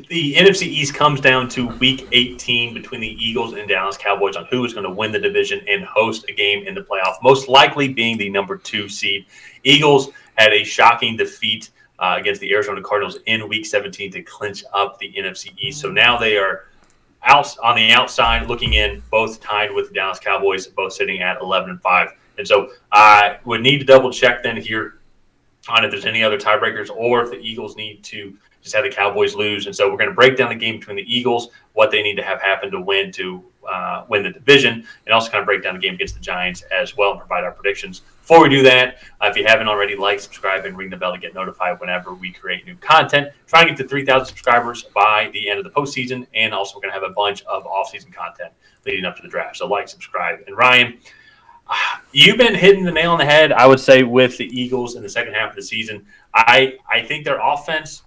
the NFC East comes down to Week 18 between the Eagles and Dallas Cowboys on who is going to win the division and host a game in the playoff, most likely being the number 2 seed. Eagles had a shocking defeat against the Arizona Cardinals in Week 17 to clinch up the NFC East. So now they are out on the outside looking in, both tied with the Dallas Cowboys, both sitting at 11-5. And so I would need to double check then here on if there's any other tiebreakers or if the Eagles need to just have the Cowboys lose. And so we're going to break down the game between the Eagles, what they need to have happen to win the division, and also kind of break down the game against the Giants as well and provide our predictions. Before we do that, if you haven't already, like, subscribe, and ring the bell to get notified whenever we create new content. Trying to get to 3,000 subscribers by the end of the postseason, and also we're going to have a bunch of off-season content leading up to the draft. So like, subscribe. And Ryan, you've been hitting the nail on the head, I would say, with the Eagles in the second half of the season. I think their offense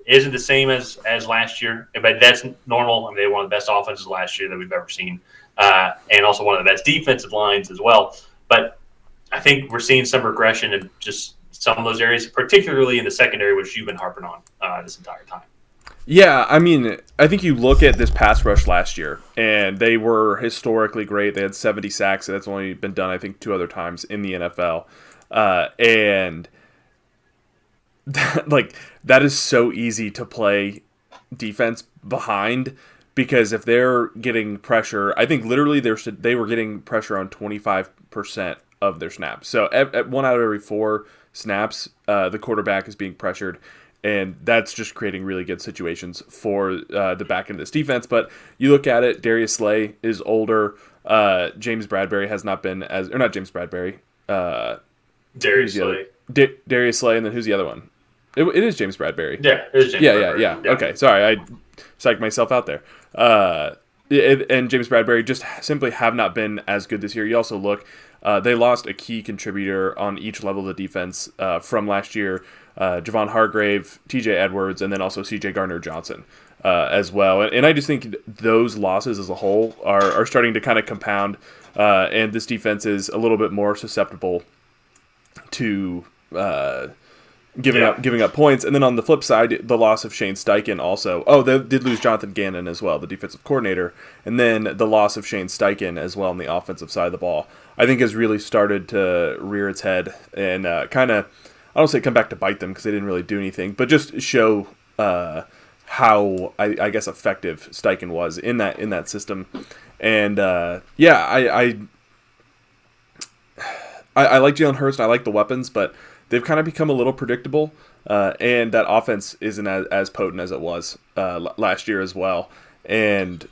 isn't the same as last year, but that's normal. I mean, they were one of the best offenses last year that we've ever seen, and also one of the best defensive lines as well. But I think we're seeing some regression in just some of those areas, particularly in the secondary, which you've been harping on this entire time. Yeah, I mean, I think you look at this pass rush last year, and they were historically great. They had 70 sacks. That's only been done, I think, 2 other times in the NFL. And like, that is so easy to play defense behind, because if they're getting pressure, I think literally they were getting pressure on 25% of their snaps. So at 1 out of every 4 snaps, the quarterback is being pressured, and that's just creating really good situations for the back end of this defense. But you look at it, Darius Slay is older. James Bradbury has not been or not James Bradbury. Darius Slay. Darius Slay, and then who's the other one? It is James Bradbury. Yeah, it is James Bradbury. Yeah. Okay, sorry, I psyched myself out there. And James Bradbury just simply have not been as good this year. You also look, they lost a key contributor on each level of the defense from last year. Javon Hargrave, TJ Edwards, and then also CJ Gardner-Johnson as well. And I just think those losses as a whole are starting to kind of compound, and this defense is a little bit more susceptible to giving up points. And then on the flip side, the loss of Shane Steichen also. Oh, they did lose Jonathan Gannon as well, the defensive coordinator. And then the loss of Shane Steichen as well on the offensive side of the ball, I think has really started to rear its head and kind of, I don't say come back to bite them because they didn't really do anything, but just show how, I guess, effective Steichen was in that system. And I like Jalen Hurts and I like the weapons, but they've kind of become a little predictable, and that offense isn't as potent as it was last year as well. And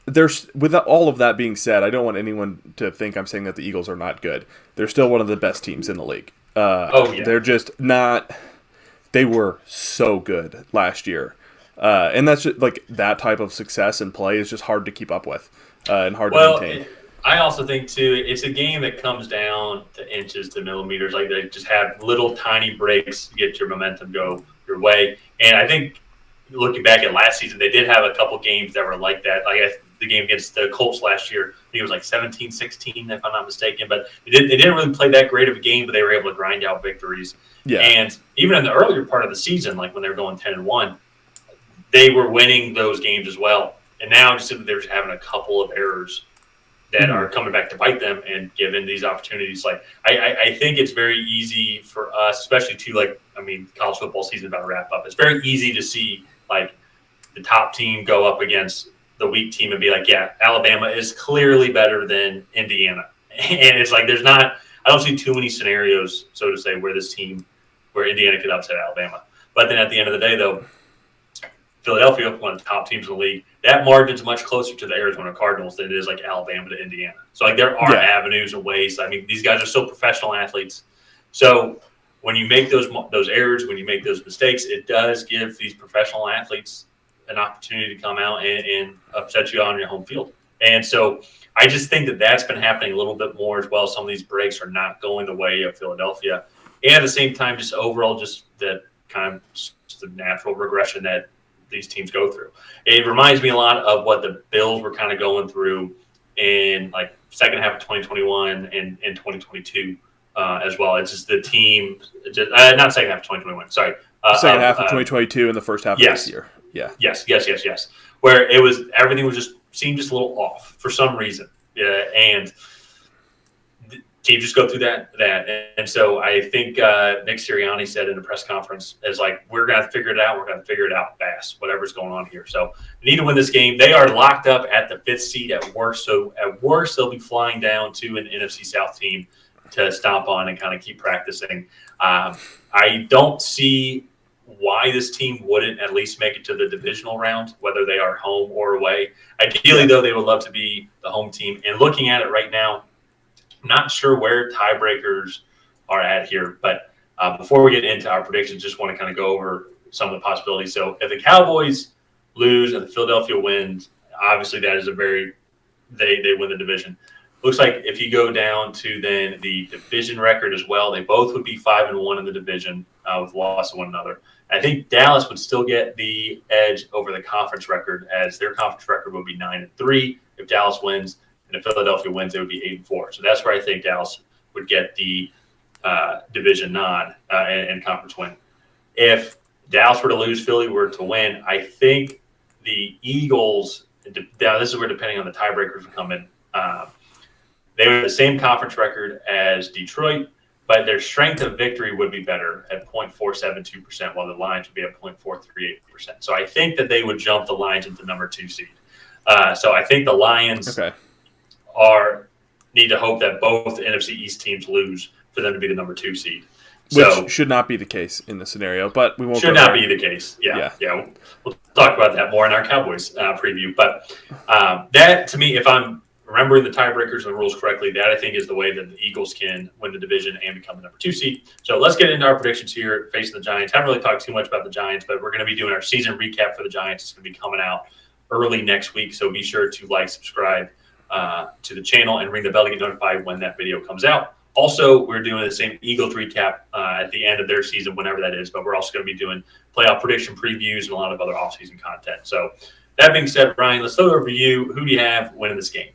there's, with all of that being said, I don't want anyone to think I'm saying that the Eagles are not good. They're still one of the best teams in the league. They're just not. They were so good last year, and that's just, like, that type of success and play is just hard to keep up with and hard to maintain. I also think, too, it's a game that comes down to inches to millimeters. Like, they just have little tiny breaks to get your momentum go your way. And I think, looking back at last season, they did have a couple games that were like that. Like the game against the Colts last year, I think it was like 17-16, if I'm not mistaken. But they didn't really play that great of a game, but they were able to grind out victories. Yeah. And even in the earlier part of the season, like when they were going 10-1, they were winning those games as well. And now just they're just having a couple of errors that are coming back to bite them and given these opportunities. Like, I think it's very easy for us, especially college football season about to wrap up. It's very easy to see, like, the top team go up against the weak team and be like, yeah, Alabama is clearly better than Indiana. And it's like, I don't see too many scenarios, so to say, where Indiana could upset Alabama. But then at the end of the day, though, Philadelphia, one of the top teams in the league, that margin's much closer to the Arizona Cardinals than it is like Alabama to Indiana. So, like, there are avenues and ways. I mean, these guys are still professional athletes. So when you make those errors, when you make those mistakes, it does give these professional athletes an opportunity to come out and upset you on your home field. And so I just think that that's been happening a little bit more as well. Some of these breaks are not going the way of Philadelphia. And at the same time, just overall, just that kind of just the natural regression that these teams go through. It reminds me a lot of what the Bills were kind of going through in, like, second half of 2021 and 2022 as well. It's just the team, not second half of 2021, sorry, Second half of 2022 and the first half of this year. Yeah. Yes. Where everything was seemed just a little off for some reason. Yeah, and teams just go through that. And so I think Nick Sirianni said in a press conference, is like, we're going to have to figure it out. We're going to figure it out fast, whatever's going on here. So they need to win this game. They are locked up at the 5th seed at worst. So at worst, they'll be flying down to an NFC South team to stomp on and kind of keep practicing. I don't see why this team wouldn't at least make it to the divisional round, whether they are home or away. Ideally, though, they would love to be the home team. And looking at it right now, I'm not sure where tiebreakers are at here. But before we get into our predictions, just want to kind of go over some of the possibilities. So if the Cowboys lose and the Philadelphia wins, obviously that is they win the division. Looks like if you go down to then the division record as well, they both would be 5-1 in the division with loss to one another. I think Dallas would still get the edge over the conference record, as their conference record would be 9-3 if Dallas wins, and if Philadelphia wins, it would be 8-4. So that's where I think Dallas would get the division nod and conference win. If Dallas were to lose, Philly were to win, I think the Eagles. Now this is where, depending on the tiebreakers, would come in. They were the same conference record as Detroit, but their strength of victory would be better at 0.472%, while the Lions would be at 0.438%. So I think that they would jump the Lions into number 2 seed. So I think the Lions need to hope that both NFC East teams lose for them to be the number 2 seed. Which should not be the case in this scenario, but we won't. Should not be the case. Yeah. We'll talk about that more in our Cowboys preview. But that, to me, if I'm remembering the tiebreakers and the rules correctly, that I think is the way that the Eagles can win the division and become the number 2 seed. So let's get into our predictions here facing the Giants. Haven't really talked too much about the Giants, but we're going to be doing our season recap for the Giants. It's going to be coming out early next week, so be sure to subscribe to the channel and ring the bell to get notified when that video comes out. Also, we're doing the same Eagles recap at the end of their season, whenever that is, but we're also going to be doing playoff prediction previews and a lot of other offseason content. So that being said, Ryan, let's throw it over to you. Who do you have winning this game?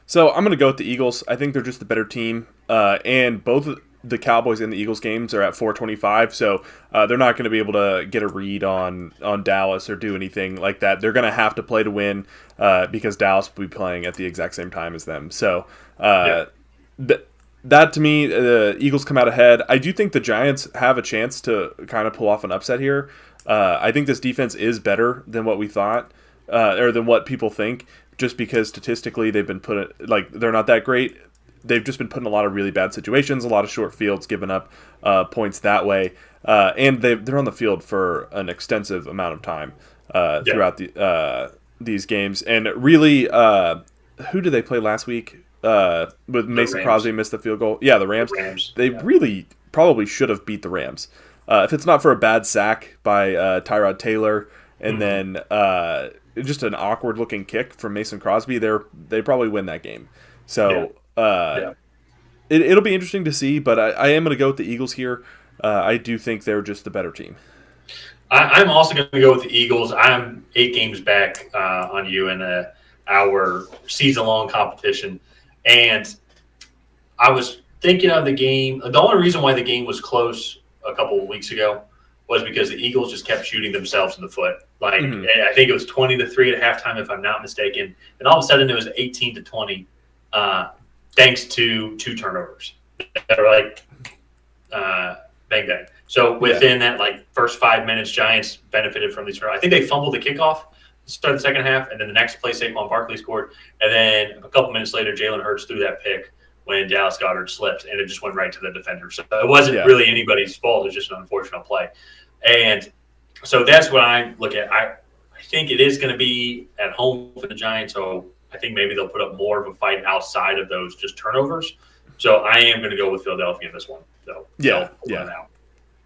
So I'm going to go with the Eagles. I think they're just the better team, and both the Cowboys and the Eagles games are at 425, so they're not going to be able to get a read on Dallas or do anything like that. They're going to have to play to win because Dallas will be playing at the exact same time as them. So that to me, the Eagles come out ahead. I do think the Giants have a chance to kind of pull off an upset here. I think this defense is better than what we thought, or than what people think, just because statistically they've been they're not that great. They've just been put in a lot of really bad situations, a lot of short fields, giving up points that way, and they're on the field for an extensive amount of time throughout these games. And really, who did they play last week? With Mason Crosby missed the field goal. Yeah, the Rams. They really probably should have beat the Rams. If it's not for a bad sack by Tyrod Taylor and then just an awkward-looking kick from Mason Crosby, they probably win that game. So it'll be interesting to see, but I am going to go with the Eagles here. I do think they're just the better team. I'm also going to go with the Eagles. I'm 8 games back on you in our season-long competition. And I was thinking of the game. The only reason why the game was close a couple of weeks ago was because the Eagles just kept shooting themselves in the foot. I think it was 20-3 at halftime, if I'm not mistaken. And all of a sudden it was 18-20 thanks to 2 turnovers. They were bang, bang. So within that first 5 minutes, Giants benefited from these turnovers. I think they fumbled the kickoff to start the second half, and then the next play, Saquon Barkley scored. And then a couple minutes later, Jalen Hurts threw that pick when Dallas Goedert slipped, and it just went right to the defender. So it wasn't really anybody's fault. It was just an unfortunate play. And so that's what I look at. I think it is going to be at home for the Giants, so I think maybe they'll put up more of a fight outside of those just turnovers. So I am going to go with Philadelphia in this one. So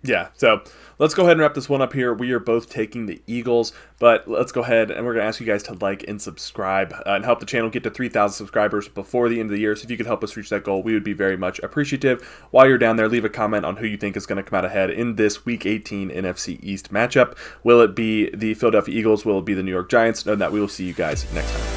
Yeah, so let's go ahead and wrap this one up here. We are both taking the Eagles, but let's go ahead and we're going to ask you guys to like and subscribe and help the channel get to 3,000 subscribers before the end of the year. So if you could help us reach that goal, we would be very much appreciative. While you're down there, leave a comment on who you think is going to come out ahead in this Week 18 NFC East matchup. Will it be the Philadelphia Eagles? Will it be the New York Giants? Know that we will see you guys next time.